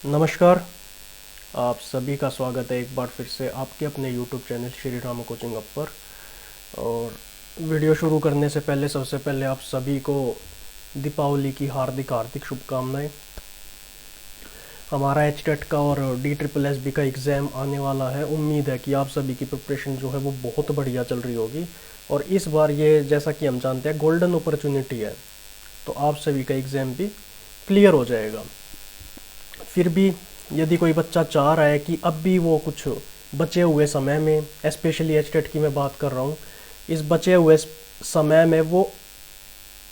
नमस्कार। आप सभी का स्वागत है एक बार फिर से आपके अपने YouTube channel Shri Ram coaching up पर। और वीडियो शुरू करने से पहले सबसे पहले आप सभी को दीपावली की हार्दिक हार्दिक शुभकामनाएं। हमारा एचटेट का और DSSB का एग्ज़ाम आने वाला है। उम्मीद है कि आप सभी की प्रिपरेशन जो है वो बहुत बढ़िया चल रही होगी। और इस बार ये जैसा कि हम जानते हैं गोल्डन अपॉर्चुनिटी है, तो आप सभी का एग्ज़ाम भी क्लियर हो जाएगा। फिर भी यदि कोई बच्चा चाह रहा है कि अब भी वो कुछ बचे हुए समय में, स्पेशली एचटेट की मैं बात कर रहा हूँ, इस बचे हुए समय में वो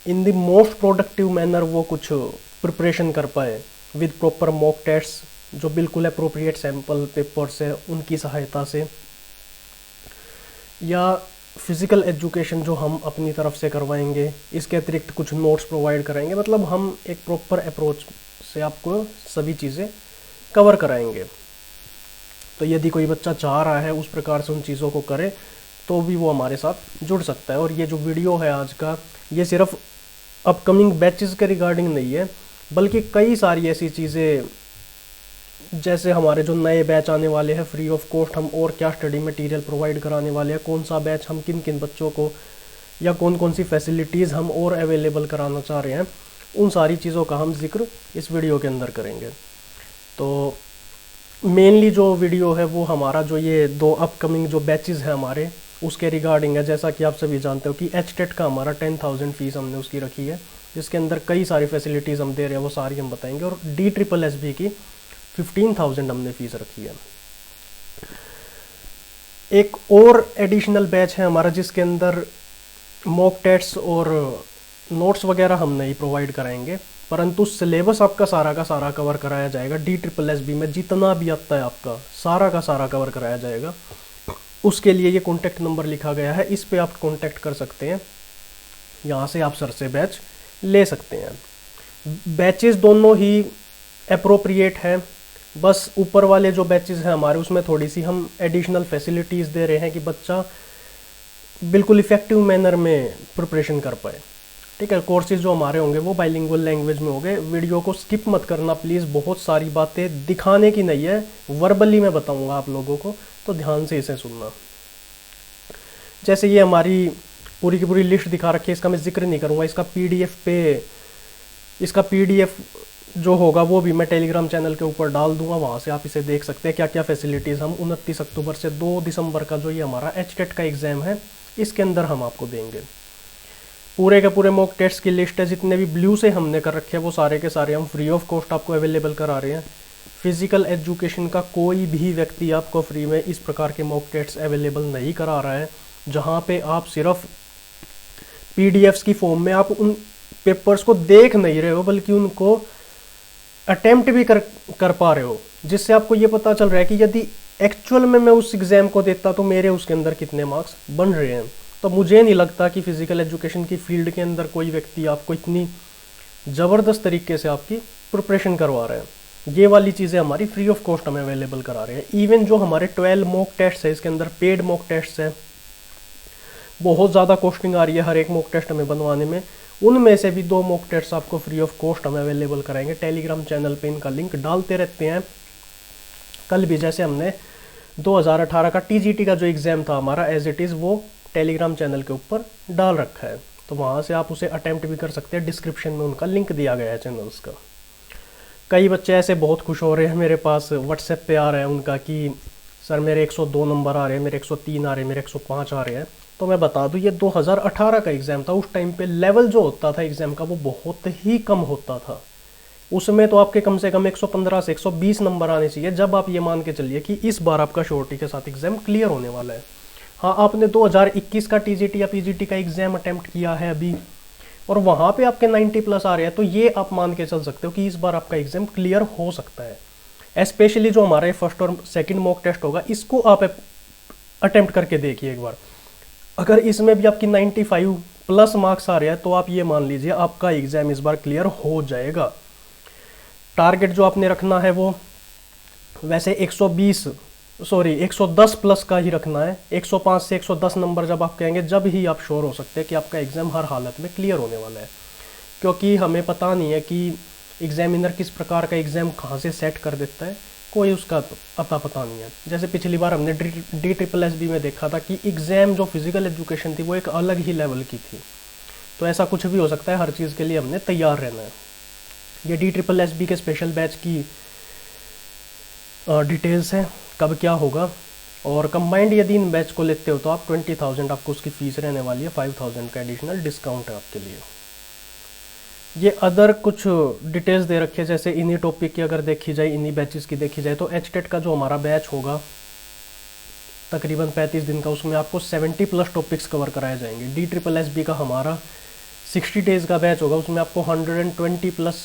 in the most productive manner वो कुछ प्रिपरेशन कर पाए विद प्रॉपर मॉक टेस्ट जो बिल्कुल अप्रोप्रिएट सैम्पल पेपर्स है उनकी सहायता से, या फिज़िकल एजुकेशन जो हम अपनी तरफ से करवाएंगे, इसके अतिरिक्त कुछ नोट्स प्रोवाइड कराएंगे। मतलब हम एक प्रॉपर अप्रोच से आपको सभी चीज़ें कवर कराएंगे। तो यदि कोई बच्चा चाह रहा है उस प्रकार से उन चीज़ों को करे तो भी वो हमारे साथ जुड़ सकता है। और ये जो वीडियो है आज का, ये सिर्फ अपकमिंग बैचेस के रिगार्डिंग नहीं है, बल्कि कई सारी ऐसी चीज़ें जैसे हमारे जो नए बैच आने वाले हैं फ्री ऑफ कॉस्ट, हम और क्या स्टडी मटेरियल प्रोवाइड कराने वाले हैं, कौन सा बैच हम किन किन बच्चों को या कौन कौन सी फैसिलिटीज़ हम और अवेलेबल कराना चाह रहे हैं, उन सारी चीज़ों का हम जिक्र इस वीडियो के अंदर करेंगे। तो मेनली जो वीडियो है वो हमारा जो ये 2 अपकमिंग जो बैचेस हैं हमारे उसके रिगार्डिंग है। जैसा कि आप सभी जानते हो कि एचटेट का हमारा 10,000 फीस हमने उसकी रखी है, जिसके अंदर कई सारी फैसिलिटीज़ हम दे रहे हैं, वो सारी हम बताएंगे। और DSSB की 15,000 हमने फीस रखी है। एक और एडिशनल बैच है हमारा जिसके अंदर मॉक टेस्ट और नोट्स वगैरह हम नहीं प्रोवाइड कराएंगे, परंतु सिलेबस आपका सारा का सारा कवर कराया जाएगा। DSSB में जितना भी आता है आपका सारा का सारा कवर कराया जाएगा। उसके लिए ये कॉन्टैक्ट नंबर लिखा गया है, इस पे आप कॉन्टैक्ट कर सकते हैं, यहाँ से आप सर से बैच ले सकते हैं। बैचेस दोनों ही अप्रोप्रिएट हैं, बस ऊपर वाले जो बैचेस हैं हमारे उसमें थोड़ी सी हम एडिशनल फैसिलिटीज़ दे रहे हैं कि बच्चा बिल्कुल इफेक्टिव मैनर में प्रिपरेशन कर पाए। ठीक है, कोर्सेज जो हमारे होंगे वो बाइलिंगुअल लैंग्वेज में होंगे। वीडियो को स्किप मत करना प्लीज़, बहुत सारी बातें दिखाने की नहीं है, वर्बली मैं बताऊंगा आप लोगों को, तो ध्यान से इसे सुनना। जैसे ये हमारी पूरी की पूरी लिस्ट दिखा रखी है, इसका मैं जिक्र नहीं करूँगा। इसका पीडीएफ जो होगा वो भी मैं टेलीग्राम चैनल के ऊपर डाल दूंगा, वहाँ से आप इसे देख सकते हैं क्या क्या फैसिलिटीज़ हम 29 अक्टूबर से 2 दिसंबर का जो ये हमारा एचटेट का एग्ज़ाम है इसके अंदर हम आपको देंगे। पूरे के पूरे मॉक टेस्ट की लिस्ट है, जितने भी ब्लू से हमने कर रखे हैं वो सारे के सारे हम फ्री ऑफ कॉस्ट आपको अवेलेबल करा रहे हैं। फिजिकल एजुकेशन का कोई भी व्यक्ति आपको फ्री में इस प्रकार के मॉक टेस्ट अवेलेबल नहीं करा रहा है, जहाँ पे आप सिर्फ पीडीएफ्स की फॉर्म में आप उन पेपर्स को देख नहीं रहे हो, बल्कि उनको अटेम्प्ट भी कर पा रहे हो, जिससे आपको ये पता चल रहा है कि यदि एक्चुअल में मैं उस एग्ज़ाम को देता तो मेरे उसके अंदर कितने मार्क्स बन रहे हैं। तो मुझे नहीं लगता कि फिजिकल एजुकेशन की फील्ड के अंदर कोई व्यक्ति आपको इतनी ज़बरदस्त तरीके से आपकी प्रिपरेशन करवा रहा है। ये वाली चीज़ें हमारी फ्री ऑफ कॉस्ट हमें अवेलेबल करा रहे हैं। इवन जो हमारे 12 मॉक टेस्ट है, इसके अंदर पेड मॉक टेस्ट है, बहुत ज़्यादा कॉस्टिंग आ रही है हर एक मॉक टेस्ट हमें बनवाने में। उनमें से भी 2 मॉक टेस्ट आपको फ्री ऑफ कॉस्ट हम अवेलेबल कराएंगे। टेलीग्राम चैनल पे इनका लिंक डालते रहते हैं। कल भी जैसे हमने 2018 का TGT का जो एग्ज़ाम था हमारा एज इट इज़ वो टेलीग्राम चैनल के ऊपर डाल रखा है, तो वहाँ से आप उसे अटेम्प्ट भी कर सकते हैं। डिस्क्रिप्शन में उनका लिंक दिया गया है चैनल्स का। कई बच्चे ऐसे बहुत खुश हो रहे हैं, मेरे पास व्हाट्सएप पे आ रहा है उनका कि सर मेरे 102 नंबर आ रहे हैं, मेरे 103 आ रहे हैं, मेरे 105 आ रहे हैं। तो मैं बता दूं ये 2018 का एग्ज़ाम था। उस टाइम पे लेवल जो होता था एग्ज़ाम का वो बहुत ही कम होता था। उसमें तो आपके कम से कम 115 से 120 नंबर आने चाहिए, जब आप ये मान के चलिए कि इस बार आपका श्योरिटी के साथ एग्ज़ाम क्लियर होने वाला है। हाँ, आपने 2021 का TGT या PGT का एग्ज़ाम अटैम्प्ट किया है अभी और वहाँ पे आपके 90+ आ रहे हैं, तो ये आप मान के चल सकते हो कि इस बार आपका एग्ज़ाम क्लियर हो सकता है। स्पेशली जो हमारे फर्स्ट और सेकंड मॉक टेस्ट होगा, इसको आप अटैम्प्ट करके देखिए एक बार। अगर इसमें भी आपकी 95+ मार्क्स आ रहे हैं तो आप ये मान लीजिए आपका एग्ज़ाम इस बार क्लियर हो जाएगा। टारगेट जो आपने रखना है वो वैसे 110 प्लस का ही रखना है। 105 से 110 नंबर जब आप कहेंगे, जब ही आप श्योर हो सकते हैं कि आपका एग्ज़ाम हर हालत में क्लियर होने वाला है। क्योंकि हमें पता नहीं है कि एग्जामिनर किस प्रकार का एग्ज़ाम कहाँ से सेट कर देता है, कोई उसका अता पता नहीं है। जैसे पिछली बार हमने DSSB में देखा था कि एग्ज़ाम जो फिज़िकल एजुकेशन थी वो एक अलग ही लेवल की थी। तो ऐसा कुछ भी हो सकता है, हर चीज़ के लिए हमने तैयार रहना है। ये DSSB के स्पेशल बैच की डिटेल्स है, कब क्या होगा। और कंबाइंड यदि इन बैच को लेते हो तो आप 20,000 आपको उसकी फ़ीस रहने वाली है, 5,000 का एडिशनल डिस्काउंट है आपके लिए। ये अदर कुछ डिटेल्स दे रखी है, जैसे इन्हीं टॉपिक की अगर देखी जाए, इन्हीं बैचेस की देखी जाए तो HTET का जो हमारा बैच होगा तकरीबन 35 दिन का, उसमें आपको 70+ टॉपिक्स कवर कराए जाएंगे। DSSB का हमारा 60 डेज़ का बैच होगा, उसमें आपको 120+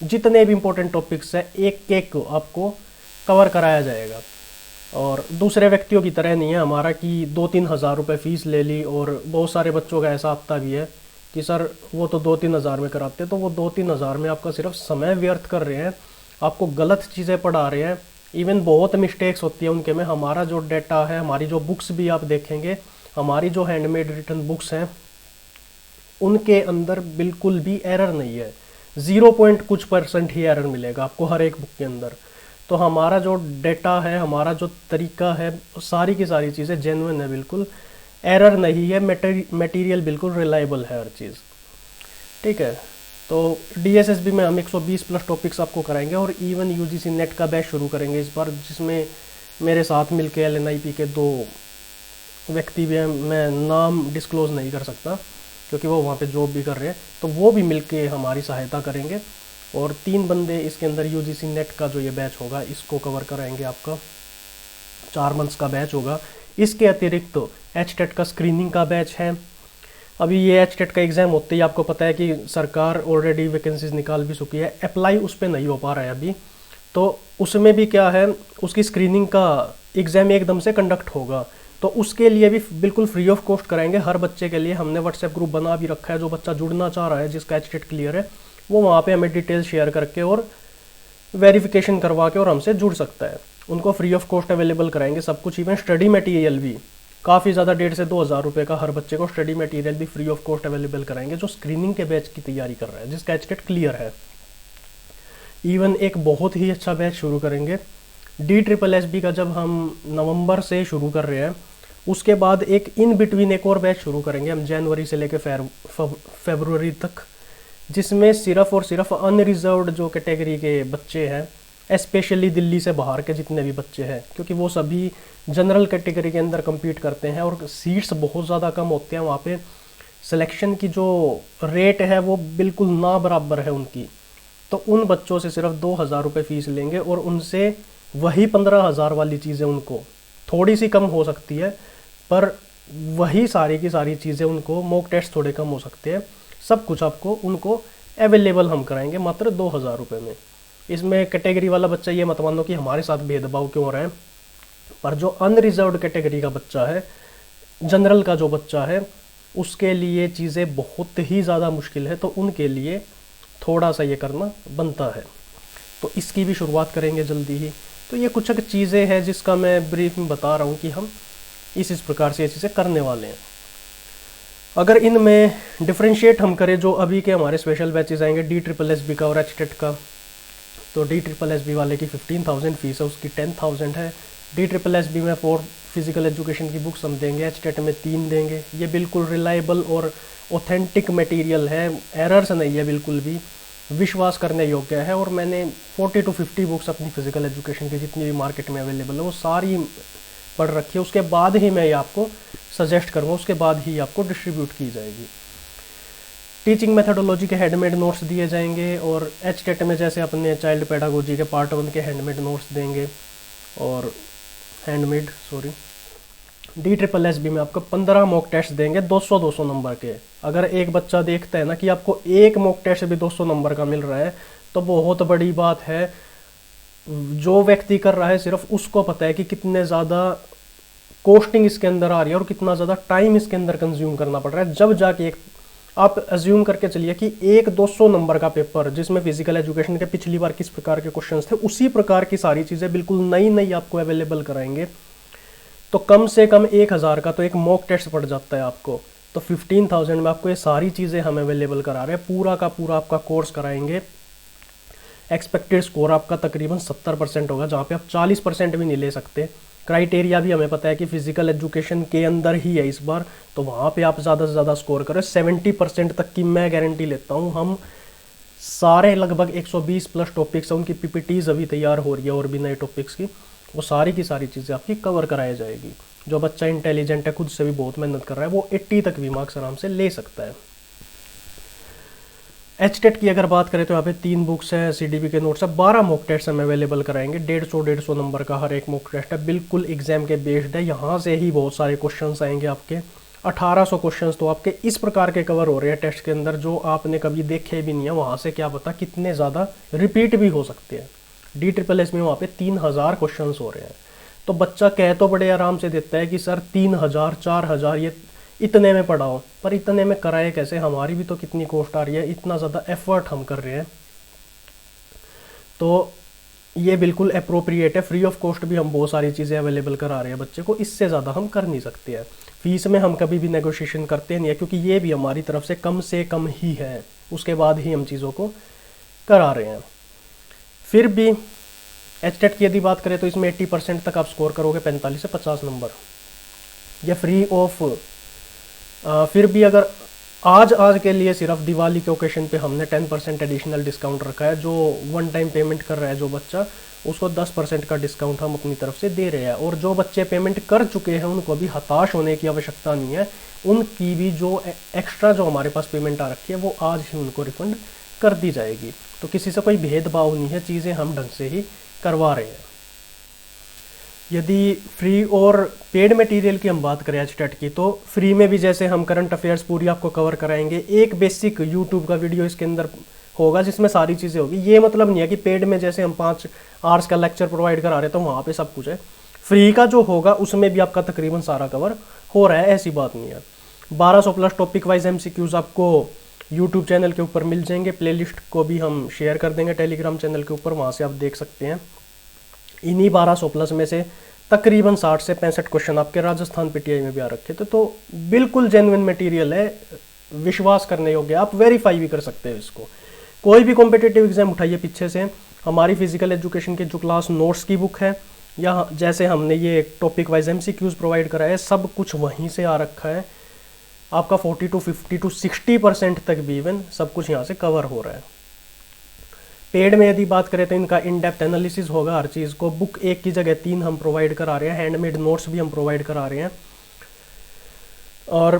जितने भी इंपॉर्टेंट टॉपिक्स हैं एक एक आपको कवर कराया जाएगा। और दूसरे व्यक्तियों की तरह नहीं है हमारा कि 2-3 हज़ार रुपये फ़ीस ले ली। और बहुत सारे बच्चों का ऐसा आता भी है कि सर वो तो 2-3 हज़ार में कराते हैं, तो वो 2-3 हज़ार में आपका सिर्फ समय व्यर्थ कर रहे हैं, आपको गलत चीज़ें पढ़ा रहे हैं। इवन बहुत मिस्टेक्स होती है उनके में। हमारा जो डेटा है, हमारी जो बुक्स भी आप देखेंगे, हमारी जो हैंडमेड रिटन बुक्स हैं उनके अंदर बिल्कुल भी एरर नहीं है, 0% ही एरर मिलेगा आपको हर एक बुक के अंदर। तो हमारा जो डेटा है, हमारा जो तरीका है, सारी की सारी चीज़ें जेन्युइन है, बिल्कुल एरर नहीं है, मटेरियल बिल्कुल रिलायबल है हर चीज़, ठीक है। तो DSSB में हम 120+ टॉपिक्स आपको कराएंगे। और इवन UGC नेट का बैच शुरू करेंगे इस बार, जिसमें मेरे साथ मिलके LNIP के 2 व्यक्ति भी हैं, मैं नाम डिस्क्लोज़ नहीं कर सकता क्योंकि वो वहाँ पे जॉब भी कर रहे हैं, तो वो भी मिलके हमारी सहायता करेंगे। और 3 बंदे इसके अंदर UGC नेट का जो ये बैच होगा इसको कवर कराएंगे, आपका 4 मंथ्स का बैच होगा। इसके अतिरिक्त तो HTET का स्क्रीनिंग का बैच है। अभी ये HTET का एग्ज़ाम होते ही आपको पता है कि सरकार ऑलरेडी वैकेंसीज निकाल भी चुकी है, अप्लाई उस पर नहीं हो पा रहा है अभी। तो उसमें भी क्या है, उसकी स्क्रीनिंग का एग्ज़ाम एकदम से कंडक्ट होगा, तो उसके लिए भी बिल्कुल फ्री ऑफ कॉस्ट कराएंगे हर बच्चे के लिए। हमने व्हाट्सएप ग्रुप बना भी रखा है, जो बच्चा जुड़ना चाह रहा है जिसका HTET क्लियर है वो वहाँ पे हमें डिटेल शेयर करके और वेरिफिकेशन करवा के और हमसे जुड़ सकता है। उनको फ्री ऑफ कॉस्ट अवेलेबल कराएंगे सब कुछ। इवन स्टडी मटेरियल भी काफ़ी ज़्यादा 1,500 से 2,000 रुपये का हर बच्चे को स्टडी मटेरियल भी फ्री ऑफ कॉस्ट अवेलेबल कराएंगे, जो स्क्रीनिंग के बैच की तैयारी कर रहा है, जिसका HTET क्लियर है। इवन एक बहुत ही अच्छा बैच शुरू करेंगे DSSB का, जब हम नवंबर से शुरू कर रहे हैं, उसके बाद एक इन बिटवीन एक और बैच शुरू करेंगे हम जनवरी से लेकर फरवरी तक, जिसमें सिर्फ और सिर्फ अनरिजर्व्ड जो कैटेगरी के बच्चे हैं, स्पेशली दिल्ली से बाहर के जितने भी बच्चे हैं, क्योंकि वो सभी जनरल कैटेगरी के अंदर compete करते हैं और सीट्स बहुत ज़्यादा कम होते हैं वहाँ पे। सिलेक्शन की जो रेट है वो बिल्कुल ना बराबर है उनकी। तो उन बच्चों से सिर्फ 2,000 रुपये फ़ीस लेंगे और उनसे वही 15,000 वाली चीज़ें, उनको थोड़ी सी कम हो सकती है पर वही सारी की सारी चीज़ें उनको, मॉक टेस्ट थोड़े कम हो सकते हैं, सब कुछ आपको उनको अवेलेबल हम कराएंगे मात्र 2,000 रुपये में। इसमें कैटेगरी वाला बच्चा ये मत मानो कि हमारे साथ भेदभाव क्यों हो रहा है, पर जो अनरिजर्व्ड कैटेगरी का बच्चा है, जनरल का जो बच्चा है, उसके लिए चीज़ें बहुत ही ज़्यादा मुश्किल है, तो उनके लिए थोड़ा सा ये करना बनता है। तो इसकी भी शुरुआत करेंगे जल्दी ही। तो ये कुछ चीज़ें हैं जिसका मैं ब्रीफ में बता रहा हूँ कि हम इस प्रकार से ये चीज़ें करने वाले हैं। अगर इनमें डिफ्रेंशिएट हम करें, जो अभी के हमारे स्पेशल बैचेस आएंगे DSSB का और HTET का, तो DSSB वाले की 15,000 फीस है, उसकी 10,000 है। DSSB में 4 फिजिकल एजुकेशन की बुक्स हम देंगे, HTET में 3 देंगे। ये बिल्कुल रिलायबल और ऑथेंटिक मटेरियल है, एरर्स नहीं है, बिल्कुल भी विश्वास करने योग्य है। और मैंने 40 to 50 बुक्स अपनी फिजिकल एजुकेशन की जितनी भी मार्केट में अवेलेबल है वो सारी पढ़ रखी है, उसके बाद ही मैं ये आपको सजेस्ट करूँगा, उसके बाद ही आपको डिस्ट्रीब्यूट की जाएगी। टीचिंग मेथडोलॉजी के हैंडमेड नोट्स दिए जाएंगे और HTET में जैसे अपने चाइल्ड पेडागोजी के पार्ट 1 के हैंडमेड नोट्स देंगे और DSSB में आपको 15 मॉक टेस्ट देंगे 200-200 नंबर के। अगर एक बच्चा देखता है ना कि आपको एक मॉक टेस्ट भी 200 नंबर का मिल रहा है तो बहुत बड़ी बात है। जो व्यक्ति कर रहा है सिर्फ उसको पता है कि कितने ज़्यादा कॉस्टिंग इसके अंदर आ रही है और कितना ज़्यादा टाइम इसके अंदर कंज्यूम करना पड़ रहा है। जब जाके एक आप अज्यूम करके चलिए कि एक 200 नंबर का पेपर जिसमें फिजिकल एजुकेशन के पिछली बार किस प्रकार के क्वेश्चंस थे, उसी प्रकार की सारी चीज़ें बिल्कुल नई नई आपको अवेलेबल कराएंगे, तो कम से कम 1,000 का तो एक मॉक टेस्ट पड़ जाता है आपको। तो 15,000 में आपको ये सारी चीज़ें हम अवेलेबल करा रहे हैं, पूरा का पूरा आपका कोर्स कराएंगे एक्सपेक्टेड स्कोर आपका तकरीबन 70% होगा, जहाँ पे आप 40% भी नहीं ले सकते। क्राइटेरिया भी हमें पता है कि फिजिकल एजुकेशन के अंदर ही है इस बार, तो वहाँ पे आप ज़्यादा से ज़्यादा स्कोर करें। 70% तक की मैं गारंटी लेता हूँ। हम सारे लगभग 120 प्लस टॉपिक्स हैं, उनकी पीपीटीज अभी तैयार हो रही है और भी नए टॉपिक्स की, वो सारी की सारी चीज़ें आपकी कवर कराई जाएगी। जो बच्चा इंटेलिजेंट है, खुद से भी बहुत मेहनत कर रहा है, वो 80 तक भी मार्क्स आराम से ले सकता है। एचटेट की अगर बात करें तो यहाँ पे 3 बुक्स है, सीडीबी के नोट्स है, 12 मॉक टेस्ट हम अवेलेबल कराएंगे। 150 नंबर का हर एक मॉक टेस्ट है, बिल्कुल एग्जाम के बेस्ड है। यहाँ से ही बहुत सारे क्वेश्चंस आएंगे आपके। 1800 क्वेश्चंस तो आपके इस प्रकार के कवर हो रहे हैं टेस्ट के अंदर, जो आपने कभी देखे भी नहीं है। वहाँ से क्या पता कितने ज़्यादा रिपीट भी हो सकते हैं। DSSS में वहाँ पे 3000 क्वेश्चन हो रहे हैं। तो बच्चा कह तो बड़े आराम से देता है कि सर 3000 4000 ये इतने में पढ़ाओ, पर इतने में कराए कैसे? हमारी भी तो कितनी कॉस्ट आ रही है, इतना ज़्यादा एफर्ट हम कर रहे हैं। तो ये बिल्कुल अप्रोप्रिएट है। फ्री ऑफ कॉस्ट भी हम बहुत सारी चीज़ें अवेलेबल करा रहे हैं बच्चे को, इससे ज़्यादा हम कर नहीं सकते हैं। फीस में हम कभी भी नेगोशिएशन करते नहीं है, क्योंकि ये भी हमारी तरफ से कम ही है, उसके बाद ही हम चीज़ों को करा रहे हैं। फिर भी एचटेट की यदि बात करें तो इसमें 80% तक आप स्कोर करोगे, 45 से 50 नंबर। ये फ्री ऑफ। फिर भी अगर आज के लिए सिर्फ दिवाली के ओकेशन पे हमने 10% एडिशनल डिस्काउंट रखा है। जो वन टाइम पेमेंट कर रहा है जो बच्चा, उसको 10% का डिस्काउंट हम अपनी तरफ से दे रहे हैं। और जो बच्चे पेमेंट कर चुके हैं उनको अभी हताश होने की आवश्यकता नहीं है। उनकी भी जो एक्स्ट्रा जो हमारे पास पेमेंट आ रखी है वो आज ही उनको रिफंड कर दी जाएगी। तो किसी से कोई भेदभाव नहीं है, चीज़ें हम ढंग से ही करवा रहे हैं। यदि फ्री और पेड मटेरियल की हम बात करें एचटेट की, तो फ्री में भी जैसे हम करंट अफेयर्स पूरी आपको कवर कराएंगे। एक बेसिक यूट्यूब का वीडियो इसके अंदर होगा जिसमें सारी चीज़ें होगी। ये मतलब नहीं है कि पेड में जैसे हम 5 आवर्स का लेक्चर प्रोवाइड करा रहे तो वहाँ पे सब कुछ है। फ्री का जो होगा उसमें भी आपका तकरीबन सारा कवर हो रहा है, ऐसी बात नहीं है। 1200 प्लस टॉपिक वाइज MCQs आपको यूट्यूब चैनल के ऊपर मिल जाएंगे। प्लेलिस्ट को भी हम शेयर कर देंगे टेलीग्राम चैनल के ऊपर, वहाँ से आप देख सकते हैं। इन्हीं 1200 प्लस में से तकरीबन 60 से 65 क्वेश्चन आपके राजस्थान PTI में भी आ रखे थे। तो बिल्कुल जेन्युइन मटेरियल है, विश्वास करने योग्य। आप वेरीफाई भी कर सकते हो इसको। कोई भी कॉम्पिटिटिव एग्जाम उठाइए पीछे से, हमारी फिजिकल एजुकेशन की जो क्लास नोट्स की बुक है, या जैसे हमने ये टॉपिक वाइज MCQs प्रोवाइड करा है, सब कुछ वहीं से आ रखा है। आपका 40 to 50 to 60% तक भी इवन सब कुछ यहाँ से कवर हो रहा है। पेड में यदि बात करें तो इनका इन डेप्थ एनालिसिस होगा हर चीज़ को। बुक एक की जगह 3 हम प्रोवाइड करा रहे हैं, हैंडमेड नोट्स भी हम प्रोवाइड करा रहे हैं। और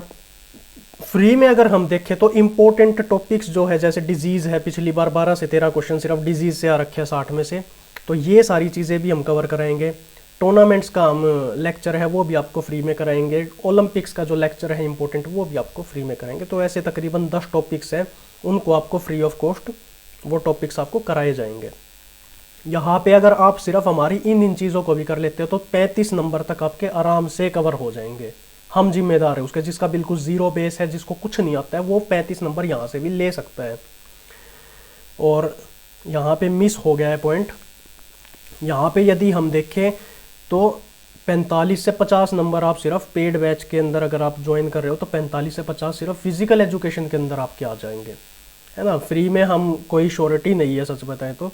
फ्री में अगर हम देखें तो इम्पोर्टेंट टॉपिक्स जो है, जैसे डिजीज़ है, पिछली बार 12 से 13 क्वेश्चन सिर्फ डिजीज़ से आ रखे हैं 60 में से, तो ये सारी चीज़ें भी हम कवर कराएंगे। टूर्नामेंट्स का हम लेक्चर है वो भी आपको फ्री में कराएंगे। ओलंपिक्स का जो लेक्चर है इंपॉर्टेंट, वो भी आपको फ्री में कराएंगे। तो ऐसे तकरीबन 10 टॉपिक्स हैं, उनको आपको फ्री ऑफ कॉस्ट वो टॉपिक्स आपको कराए जाएंगे। यहाँ पे अगर आप सिर्फ हमारी इन चीज़ों को भी कर लेते हो तो 35 नंबर तक आपके आराम से कवर हो जाएंगे। हम जिम्मेदार है उसके। जिसका बिल्कुल ज़ीरो बेस है, जिसको कुछ नहीं आता है, वो 35 नंबर यहाँ से भी ले सकता है। और यहाँ पे मिस हो गया है पॉइंट। यहाँ पे यदि हम देखें तो 45 से 50 नंबर आप सिर्फ पेड बैच के अंदर अगर आप ज्वाइन कर रहे हो तो 45 से 50 सिर्फ फिजिकल एजुकेशन के अंदर आपके आ जाएंगे, है ना। फ्री में हम कोई श्योरिटी नहीं है, सच बताएं तो।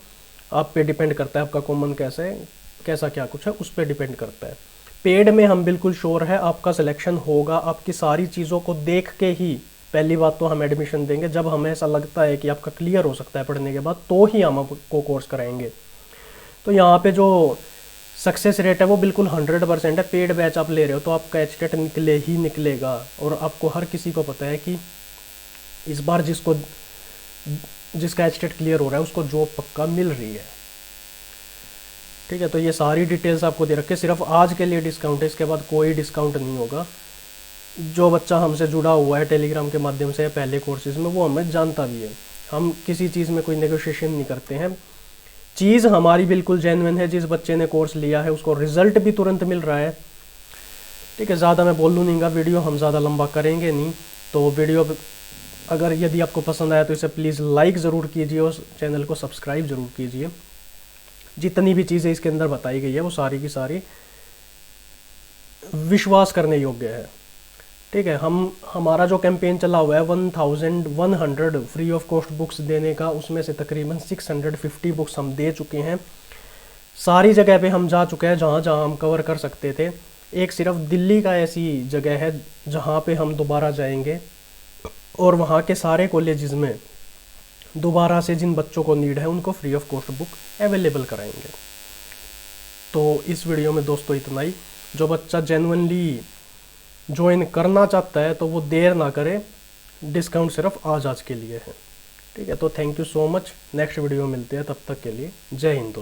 आप पे डिपेंड करता है आपका कॉमन कैसा क्या कुछ है, उस पर डिपेंड करता है। पेड में हम बिल्कुल श्योर है आपका सिलेक्शन होगा। आपकी सारी चीज़ों को देख के ही पहली बात तो हम एडमिशन देंगे। जब हमें ऐसा लगता है कि आपका क्लियर हो सकता है पढ़ने के बाद, तो ही हम आपको कोर्स कराएंगे। तो यहाँ पे जो सक्सेस रेट है वो बिल्कुल 100% है। पेड बैच आप ले रहे हो तो आपका एचटेट निकले ही निकलेगा। और आपको हर किसी को पता है कि इस बार जिसका एचटेट क्लियर हो रहा है उसको जॉब पक्का मिल रही है। ठीक है, तो ये सारी डिटेल्स आपको दे रखे। सिर्फ आज के लिए डिस्काउंट है, इसके बाद कोई डिस्काउंट नहीं होगा। जो बच्चा हमसे जुड़ा हुआ है टेलीग्राम के माध्यम से पहले कोर्सेज में, वो हमें जानता भी है। हम किसी चीज़ में कोई नेगोशिएशन नहीं करते हैं। चीज़ हमारी बिल्कुल जेन्युइन है। जिस बच्चे ने कोर्स लिया है उसको रिजल्ट भी तुरंत मिल रहा है। ठीक है, ज़्यादा मैं बोलूँ नहीं, वीडियो हम ज़्यादा लंबा करेंगे नहीं। तो वीडियो अगर यदि आपको पसंद आया तो इसे प्लीज़ लाइक ज़रूर कीजिए और चैनल को सब्सक्राइब ज़रूर कीजिए। जितनी भी चीज़ें इसके अंदर बताई गई है वो सारी की सारी विश्वास करने योग्य है। ठीक है, हमारा जो कैंपेन चला हुआ है 1100 फ्री ऑफ कॉस्ट बुक्स देने का, उसमें से तकरीबन 650 बुक्स हम दे चुके हैं। सारी जगह पे हम जा चुके हैं जहाँ जहाँ हम कवर कर सकते थे। एक सिर्फ दिल्ली का ऐसी जगह है जहाँ पे हम दोबारा जाएंगे और वहाँ के सारे कॉलेजेस में दोबारा से जिन बच्चों को नीड है उनको free of cost book available कराएंगे। तो इस वीडियो में दोस्तों इतना ही। जो बच्चा जेन्युइनली ज्वाइन करना चाहता है तो वो देर ना करे, डिस्काउंट सिर्फ आज के लिए है। ठीक है, तो thank you so much. Next video मिलते हैं, तब तक के लिए जय हिंद दोस्तों।